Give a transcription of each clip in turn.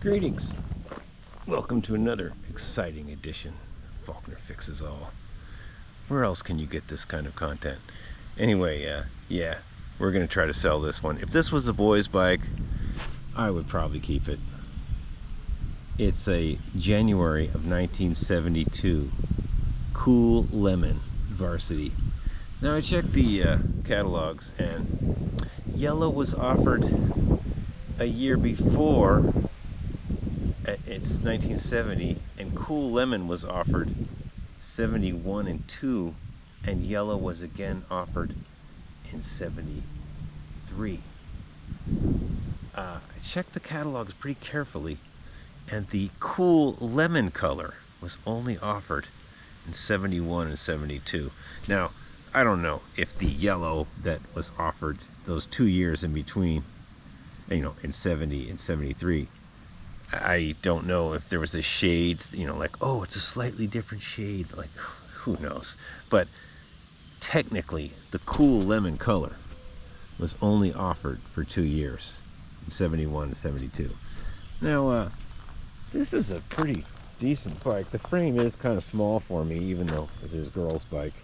Greetings. Welcome to another exciting edition of Faulkner Fixes All. Where else can you get this kind of content? Anyway, yeah, we're going to try to sell this one. If this was a boy's bike, I would probably keep it. It's a January of 1972 KOOL Lemon VARSITY. Now I checked the catalogs, and yellow was offered a year before. It's 1970, and KOOL Lemon was offered 71 and 2, and yellow was again offered in 73. I checked the catalogs pretty carefully, and the KOOL Lemon color was only offered in 71 and 72. Now, I don't know if the yellow that was offered those 2 years in between, in 70 and 73, I don't know if there was a shade, like, oh, it's a slightly different shade, like, who knows. But technically, the KOOL Lemon color was only offered for 2 years, 71 and 72. Now, this is a pretty decent bike. The frame is kind of small for me, even though this is a girl's bike.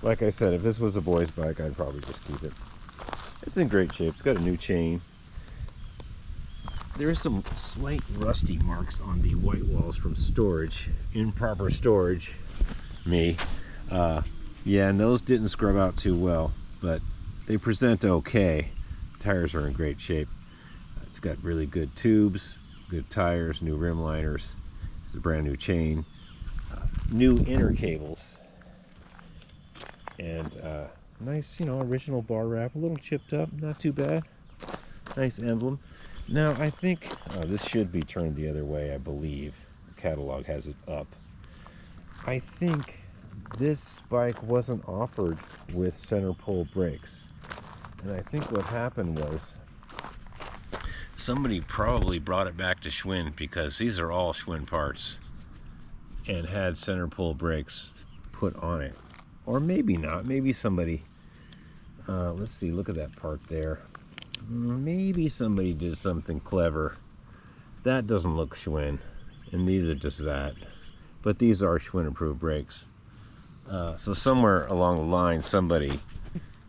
Like I said, if this was a boy's bike, I'd probably just keep it. It's in great shape. It's got a new chain. There are some slight rusty marks on the white walls from storage, improper storage, me. Yeah, and those didn't scrub out too well, but they present okay. Tires are in great shape. It's got really good tubes, good tires, new rim liners. It's a brand new chain, new inner cables, and nice, original bar wrap, a little chipped up, not too bad. Nice emblem. Now, I think this should be turned the other way, I believe. The catalog has it up. I think this bike wasn't offered with center pole brakes. And I think what happened was somebody probably brought it back to Schwinn, because these are all Schwinn parts, and had center pole brakes put on it. Or maybe not. Maybe somebody, let's see, look at that part there. Maybe somebody did something clever. That doesn't look Schwinn, and neither does that. But these are Schwinn approved brakes. So somewhere along the line, somebody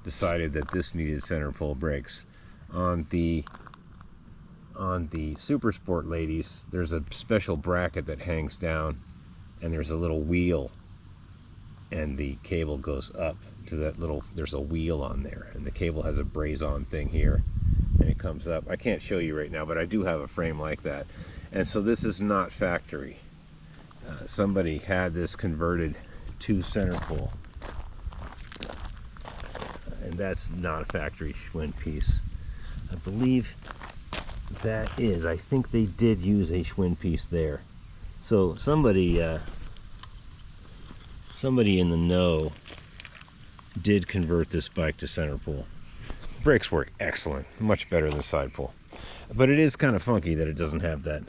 decided that this needed center pole brakes. On the Super Sport ladies, there's a special bracket that hangs down, and there's a little wheel, and the cable goes up to that little, there's a wheel on there, and the cable has a braze-on thing here, and it comes up. I can't show you right now, but I do have a frame like that. And so this is not factory. Somebody had this converted to center pole, and that's not a factory Schwinn piece. I believe that is, I think they did use a Schwinn piece there. So somebody in the know did convert this bike to center pole. Brakes work excellent, much better than side pole. But it is kind of funky that it doesn't have that,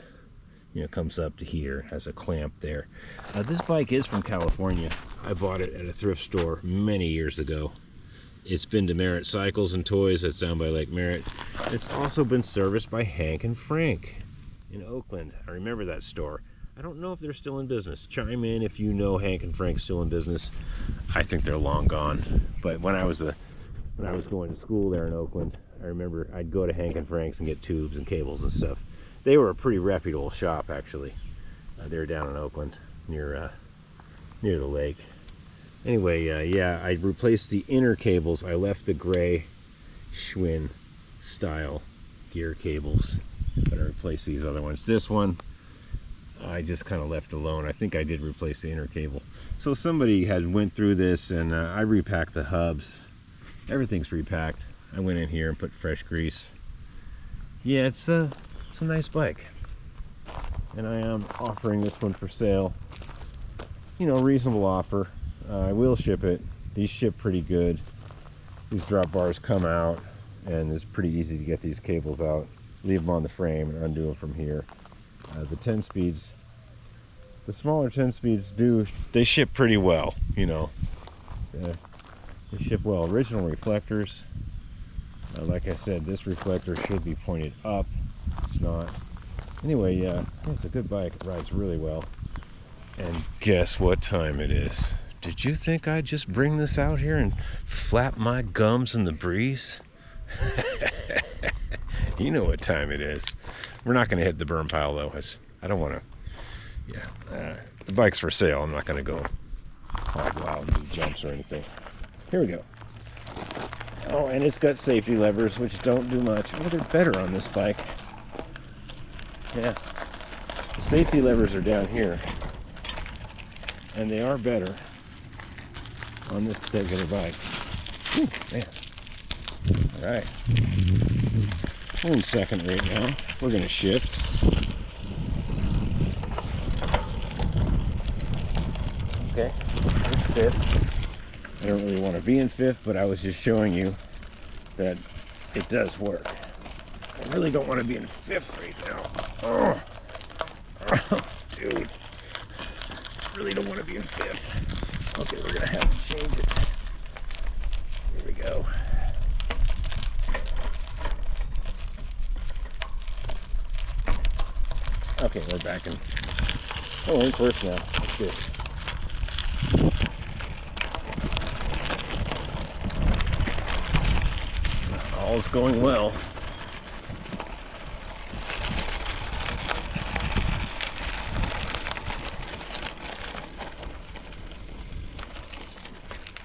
comes up to here, has a clamp there. This bike is from California. I bought it at a thrift store many years ago. It's been to Merritt Cycles and Toys, that's down by Lake Merritt. It's also been serviced by Hank and Frank in Oakland. I remember that store. I don't know if they're still in business. Chime in if you know Hank and Frank's still in business. I think they're long gone. But when I was going to school there in Oakland, I remember I'd go to Hank and Frank's and get tubes and cables and stuff. They were a pretty reputable shop, actually. They were down in Oakland, near the lake. Anyway, yeah, I replaced the inner cables. I left the gray Schwinn style gear cables, but I replaced these other ones. This one I just kind of left alone. I think I did replace the inner cable. So somebody had went through this, and I repacked the hubs. Everything's repacked. I went in here and put fresh grease. Yeah, it's a nice bike, and I am offering this one for sale. Reasonable offer. I will ship it. These ship pretty good. These drop bars come out, and it's pretty easy to get these cables out, leave them on the frame, and undo them from here. The 10 speeds, the smaller 10 speeds they ship pretty well, they ship well. Original reflectors, like I said, this reflector should be pointed up. It's not. Anyway, yeah, it's a good bike. It rides really well. And guess what time it is? Did you think I'd just bring this out here and flap my gums in the breeze? You know what time it is. We're not going to hit the burn pile, though. I don't want to. Yeah, the bike's for sale. I'm not going to go hog wild and do jumps or anything. Here we go. Oh, and it's got safety levers, which don't do much. Oh, they're better on this bike. Yeah. The safety levers are down here. And they are better on this particular bike. Whew, man. Alright. We're in second right now. We're going to shift. Okay. It's fifth. I don't really want to be in fifth, but I was just showing you that it does work. I really don't want to be in fifth right now. Oh, dude. I really don't want to be in fifth. Okay, we're going to have to change it. Here we go. Okay, we're back in. Oh, we're in first now. That's good. All's going well.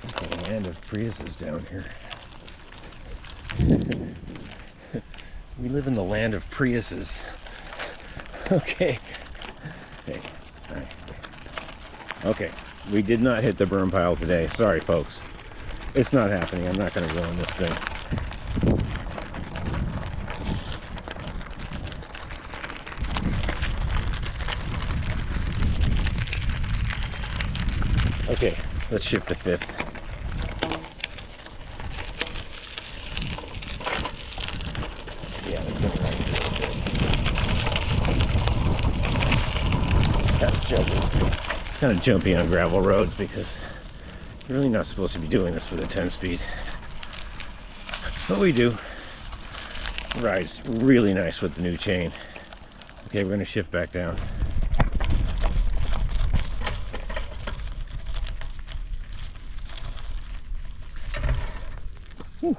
It's like a land of Priuses down here. We live in the land of Priuses. Okay. Hey. All right. Okay. We did not hit the burn pile today. Sorry, folks. It's not happening. I'm not going to ruin this thing. Okay, let's shift to fifth. Yeah, that's gonna be nice. It's kind of jumpy. It's kind of jumpy on gravel roads because you're really not supposed to be doing this with a 10-speed. But we do. Rides really nice with the new chain. Okay, we're gonna shift back down. Whew.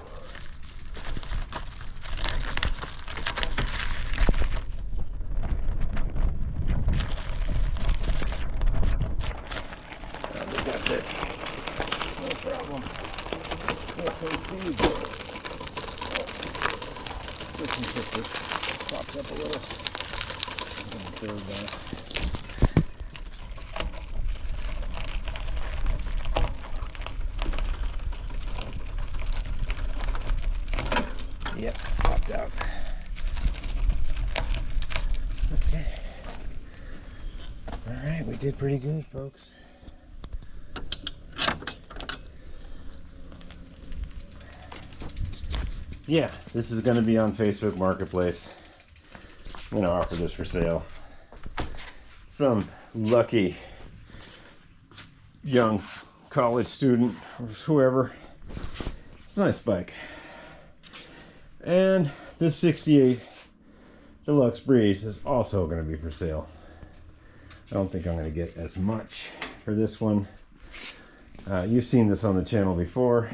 We got that. No problem. Okay, speed. Switching sisters popped up a little. Third back. Yep, popped out. Okay. Alright, we did pretty good, folks. Yeah, this is going to be on Facebook Marketplace. I'm going to offer this for sale. Some lucky young college student or whoever. It's a nice bike. And this 68 Deluxe Breeze is also going to be for sale. I don't think I'm going to get as much for this one. You've seen this on the channel before.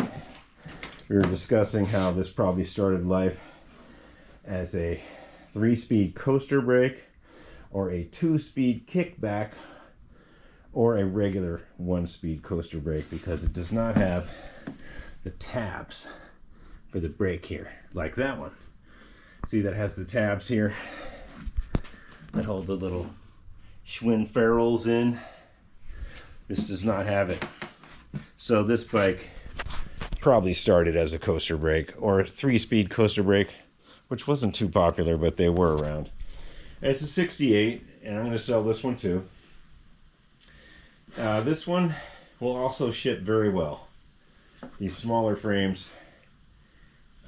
We were discussing how this probably started life as a 3-speed coaster brake or a 2-speed kickback or a regular 1-speed coaster brake, because it does not have the tabs for the brake here like that one. See, that has the tabs here that hold the little Schwinn ferrules in. This does not have it. So this bike probably started as a coaster brake or a 3-speed coaster brake, which wasn't too popular, but they were around. It's a 68, and I'm going to sell this one too. This one will also ship very well. These smaller frames,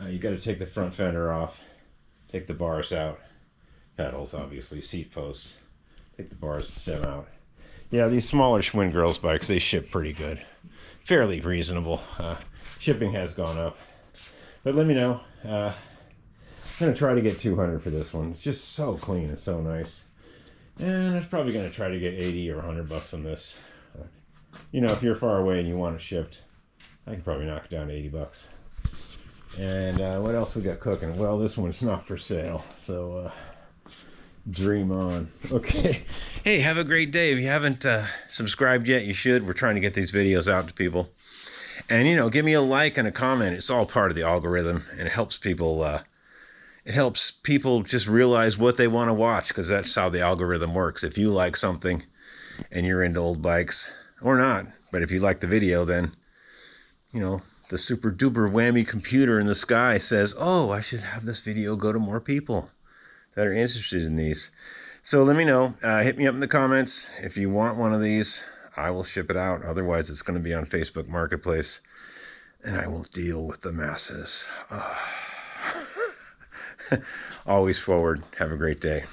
you got to take the front fender off, take the bars out, pedals obviously, seat posts, take the bars and stem out. Yeah, these smaller Schwinn girls bikes, they ship pretty good, fairly reasonable. Shipping has gone up, but let me know. I'm gonna try to get 200 for this one. It's just so clean and so nice. And I was probably gonna try to get 80 or 100 bucks on this. You know, if you're far away and you want it shipped, I could probably knock it down to 80 bucks. And what else we got cooking? Well, this one's not for sale, so dream on. Okay. Hey, have a great day. If you haven't subscribed yet, you should. We're trying to get these videos out to people. And, you know, give me a like and a comment. It's all part of the algorithm, and it helps people just realize what they want to watch, because that's how the algorithm works. If you like something and you're into old bikes, or not, but if you like the video, then, you know, the super duper whammy computer in the sky says, oh, I should have this video go to more people that are interested in these. So let me know. Hit me up in the comments. If you want one of these, I will ship it out. Otherwise, it's going to be on Facebook Marketplace, and I will deal with the masses. Always forward. Have a great day.